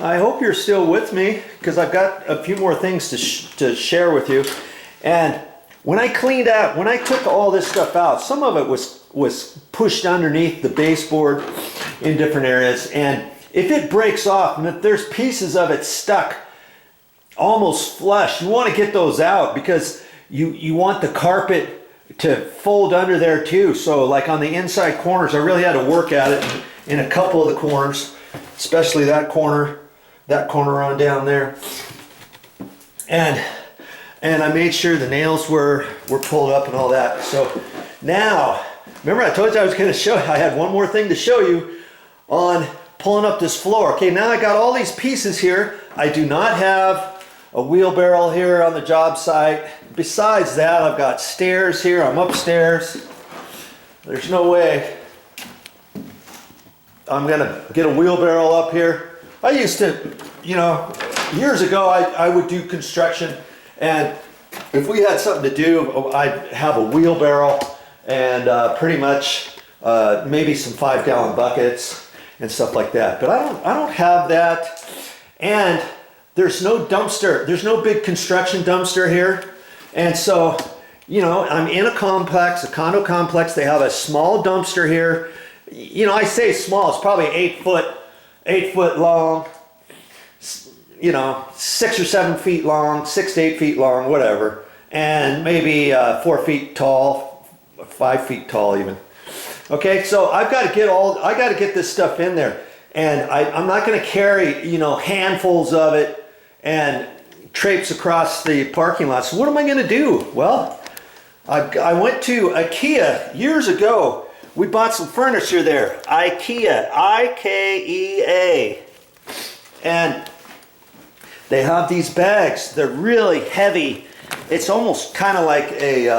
I hope you're still with me because I've got a few more things to share with you. And when I took all this stuff out, some of it was pushed underneath the baseboard in different areas. And if it breaks off and if there's pieces of it stuck almost flush, you want to get those out because you want the carpet to fold under there too. So like on the inside corners, I really had to work at it in a couple of the corners, especially that corner on down there. And I made sure the nails were pulled up and all that. So now, remember I told you I was going to show you, I had one more thing to show you on pulling up this floor. Okay, now I got all these pieces here. I do not have a wheelbarrow here on the job site. Besides that, I've got stairs here. I'm upstairs. There's no way I'm going to get a wheelbarrow up here. I used to, years ago, I would do construction, and if we had something to do, I'd have a wheelbarrow and pretty much maybe some 5-gallon buckets and stuff like that. But I don't have that, and there's no dumpster. There's no big construction dumpster here, and so I'm in a complex, a condo complex. They have a small dumpster here. I say small. It's probably 8 foot long, 6 or 7 feet long, 6 to 8 feet long, whatever, and maybe 4 feet tall, 5 feet tall even. Okay, so I got to get this stuff in there, and I'm not going to carry handfuls of it and traipse across the parking lot. So what am I going to do? Well, I went to IKEA years ago. We bought some furniture there. IKEA, I-K-E-A. And they have these bags. They're really heavy. It's almost kind of like a,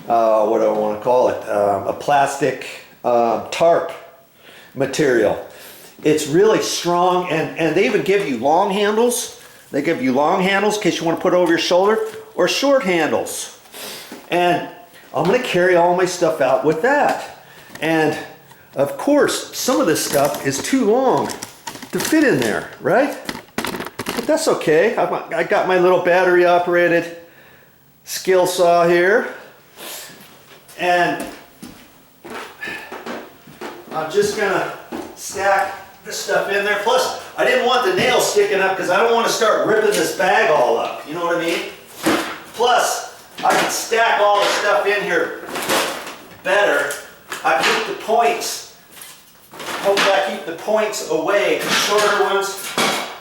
what do I want to call it? A plastic tarp material. It's really strong, and they even give you long handles. They give you long handles in case you want to put it over your shoulder, or short handles. And I'm going to carry all my stuff out with that. And of course, some of this stuff is too long to fit in there, right? But that's okay. I got my little battery operated skill saw here. And I'm just going to stack this stuff in there. Plus, I didn't want the nails sticking up because I don't want to start ripping this bag all up. You know what I mean? Plus, I can stack all the stuff in here better. I keep the points, hopefully I keep the points away, the shorter ones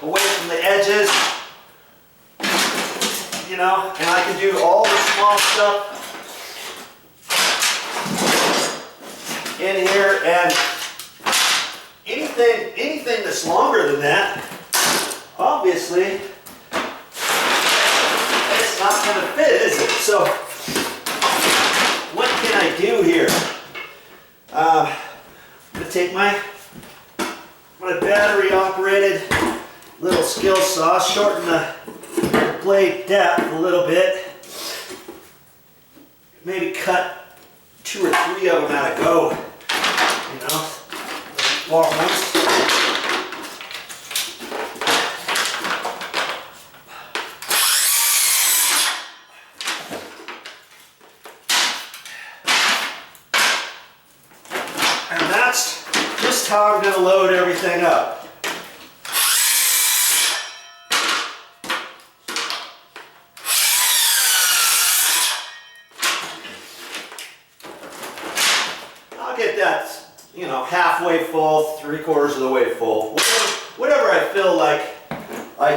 away from the edges, and I can do all the small stuff in here, and anything that's longer than that, obviously, it's not going to fit, is it? So, what can I do here? I'm going to take my battery operated little skill saw, shorten the blade depth a little bit, maybe cut 2 or 3 of them at a go, long ones. And that's just how I'm going to load everything up. I'll get that, halfway full, 3/4 of the way full. Whatever I feel like I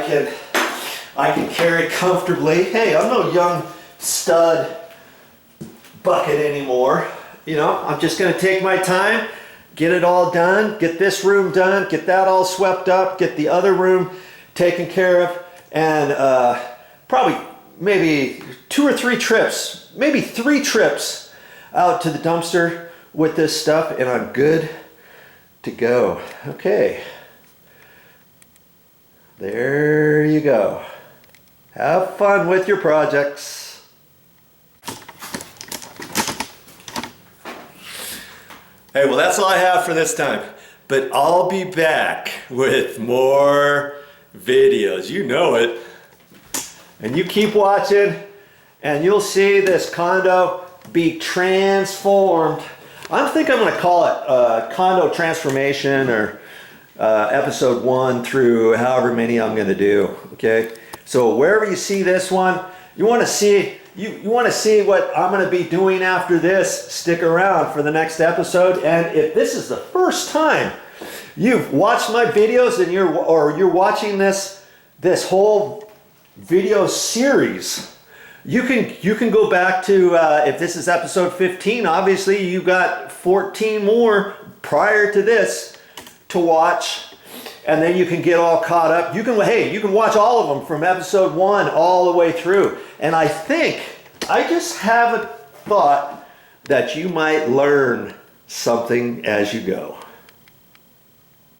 can carry comfortably. Hey, I'm no young stud bucket anymore. I'm just going to take my time, get it all done, get this room done, get that all swept up, get the other room taken care of, and probably maybe 2 or 3 trips, maybe 3 trips out to the dumpster with this stuff, and I'm good to go. Okay. There you go. Have fun with your projects. Hey, well, that's all I have for this time, but I'll be back with more videos. You know it. And you keep watching and you'll see this condo be transformed. I think I'm going to call it condo transformation, or episode 1 through however many I'm going to do. Okay, so wherever you see this one, you want to see what I'm going to be doing after this. Stick around for the next episode. And if this is the first time you've watched my videos and you're watching this whole video series, you can go back to if this is episode 15, obviously you got 14 more prior to this to watch, and then you can get all caught up. You can watch all of them from episode 1 all the way through. And I just have a thought that you might learn something as you go.